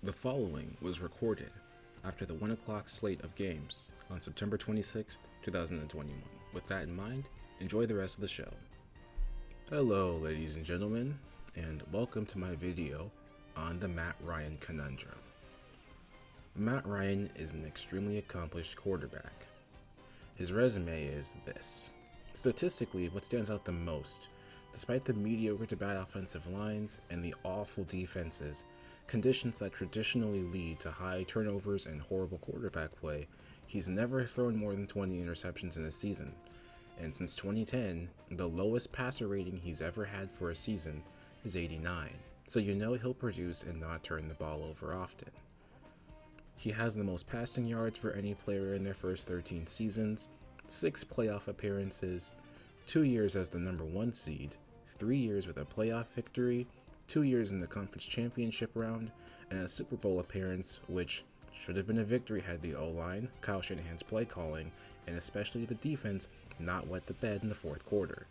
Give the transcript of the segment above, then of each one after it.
The following was recorded after the 1 o'clock slate of games on September 26th, 2021. With that in mind, enjoy the rest of the show. Hello, ladies and gentlemen, and welcome to my video on the Matt Ryan Conundrum. Matt Ryan is an extremely accomplished quarterback. His resume is this. Statistically, what stands out the most, despite the mediocre to bad offensive lines and the awful defenses, conditions that traditionally lead to high turnovers and horrible quarterback play, he's never thrown more than 20 interceptions in a season. And since 2010, the lowest passer rating he's ever had for a season is 89. So you know he'll produce and not turn the ball over often. He has the most passing yards for any player in their first 13 seasons, 6 playoff appearances, 2 years as the number 1 seed, 3 years with a playoff victory, 2 years in the conference championship round, and a Super Bowl appearance, which should have been a victory had the O-line, Kyle Shanahan's play calling, and especially the defense not wet the bed in the fourth quarter.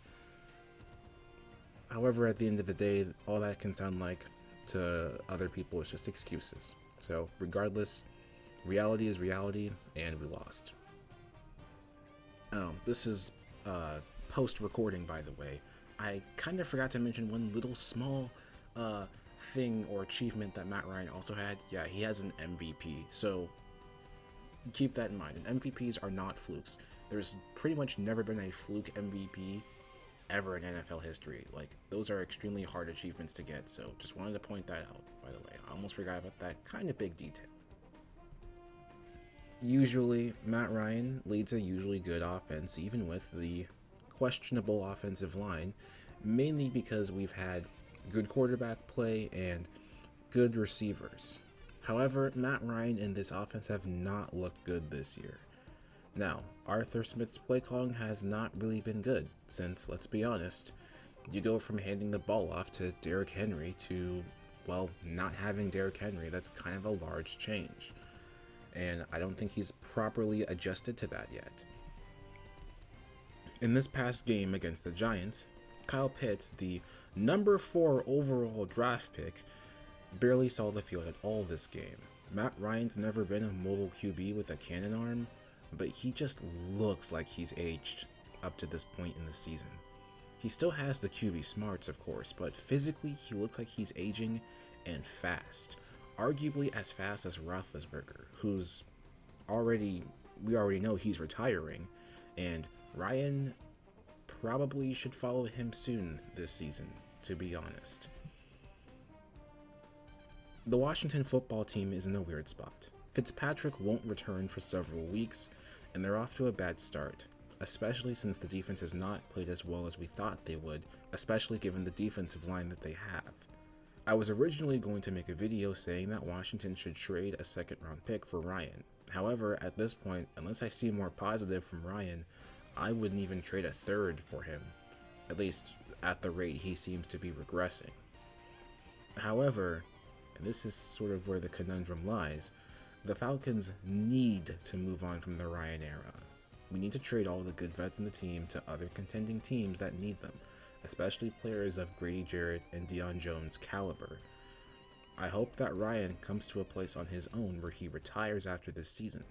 However, at the end of the day, all that can sound like to other people is just excuses. So regardless, reality is reality, and we lost. This is post-recording, by the way. I kind of forgot to mention one little small thing or achievement that Matt Ryan also had. Yeah, he has an MVP, so keep that in mind. And MVPs are not flukes. There's pretty much never been a fluke MVP ever in NFL history. Like, those are extremely hard achievements to get, so just wanted to point that out, by the way. I almost forgot about that kind of big detail. Usually, Matt Ryan leads a usually good offense, even with the questionable offensive line, mainly because we've had good quarterback play and good receivers. However, Matt Ryan and this offense have not looked good this year. Now, Arthur Smith's play calling has not really been good, since, let's be honest, you go from handing the ball off to Derrick Henry to, well, not having Derrick Henry. That's kind of a large change. And I don't think he's properly adjusted to that yet. In this past game against the Giants, Kyle Pitts, the number 4 overall draft pick, barely saw the field at all this game. Matt Ryan's never been a mobile QB with a cannon arm, but he just looks like he's aged up to this point in the season. He still has the QB smarts, of course, but physically he looks like he's aging and fast. Arguably as fast as Roethlisberger, we already know he's retiring, and Ryan probably should follow him soon this season, to be honest. The Washington football team is in a weird spot. Fitzpatrick won't return for several weeks, and they're off to a bad start, especially since the defense has not played as well as we thought they would, especially given the defensive line that they have. I was originally going to make a video saying that Washington should trade a second-round pick for Ryan. However, at this point, unless I see more positive from Ryan, I wouldn't even trade a third for him, at least at the rate he seems to be regressing. However, and this is sort of where the conundrum lies, the Falcons need to move on from the Ryan era. We need to trade all the good vets in the team to other contending teams that need them, especially players of Grady Jarrett and Deion Jones' caliber. I hope that Ryan comes to a place on his own where he retires after this season,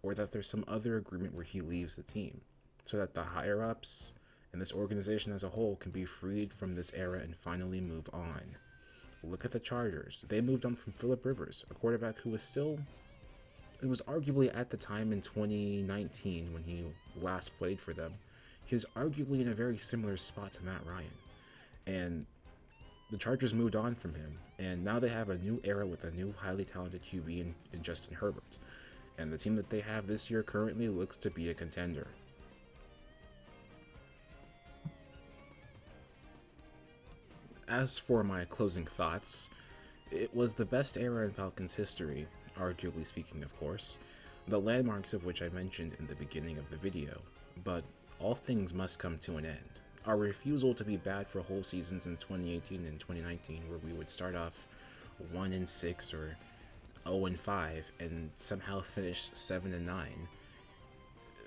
or that there's some other agreement where he leaves the team, so that the higher-ups and this organization as a whole can be freed from this era and finally move on. Look at the Chargers. They moved on from Phillip Rivers, a quarterback who was arguably at the time in 2019 when he last played for them, he was arguably in a very similar spot to Matt Ryan. And the Chargers moved on from him, and now they have a new era with a new highly talented QB in Justin Herbert. And the team that they have this year currently looks to be a contender. As for my closing thoughts, it was the best era in Falcons history, arguably speaking, of course, the landmarks of which I mentioned in the beginning of the video, but all things must come to an end. Our refusal to be bad for whole seasons in 2018 and 2019, where we would start off 1-6 or 0-5 and somehow finish 7-9,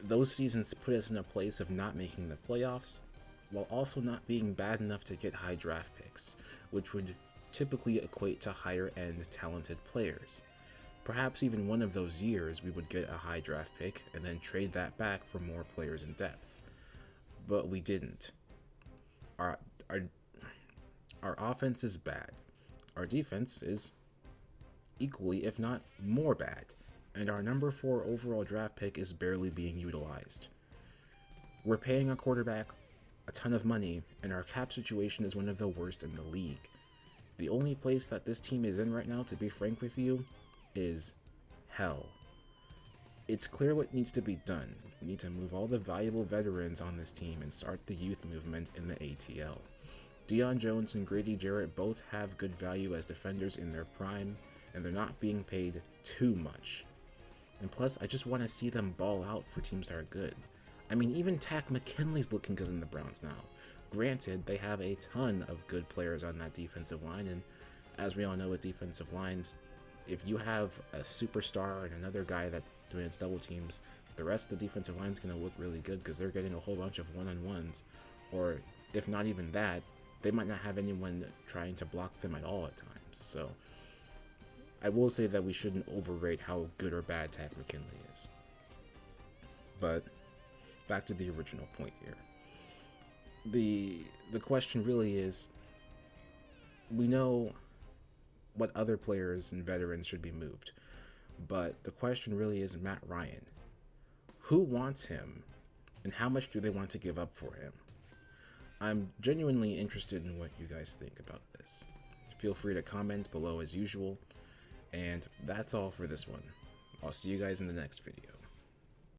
those seasons put us in a place of not making the playoffs, while also not being bad enough to get high draft picks, which would typically equate to higher end talented players. Perhaps even one of those years we would get a high draft pick and then trade that back for more players in depth. But we didn't. Our, our, our offense is bad. Our defense is equally, if not more bad. And our number 4 overall draft pick is barely being utilized. We're paying a quarterback a ton of money, and our cap situation is one of the worst in the league. The only place that this team is in right now, to be frank with you, is hell. It's clear what needs to be done. We need to move all the valuable veterans on this team and start the youth movement in the ATL. Deion Jones and Grady Jarrett both have good value as defenders in their prime, and they're not being paid too much. And plus, I just want to see them ball out for teams that are good. I mean, even Takk McKinley's looking good in the Browns now. Granted, they have a ton of good players on that defensive line, and as we all know with defensive lines, if you have a superstar and another guy that demands double teams, the rest of the defensive line is going to look really good because they're getting a whole bunch of one-on-ones, or if not even that, they might not have anyone trying to block them at all at times. So I will say that we shouldn't overrate how good or bad Takk McKinley is. But back to the original point here. The question really is, we know what other players and veterans should be moved, but the question really is Matt Ryan. Who wants him, and how much do they want to give up for him? I'm genuinely interested in what you guys think about this. Feel free to comment below as usual, and that's all for this one. I'll see you guys in the next video.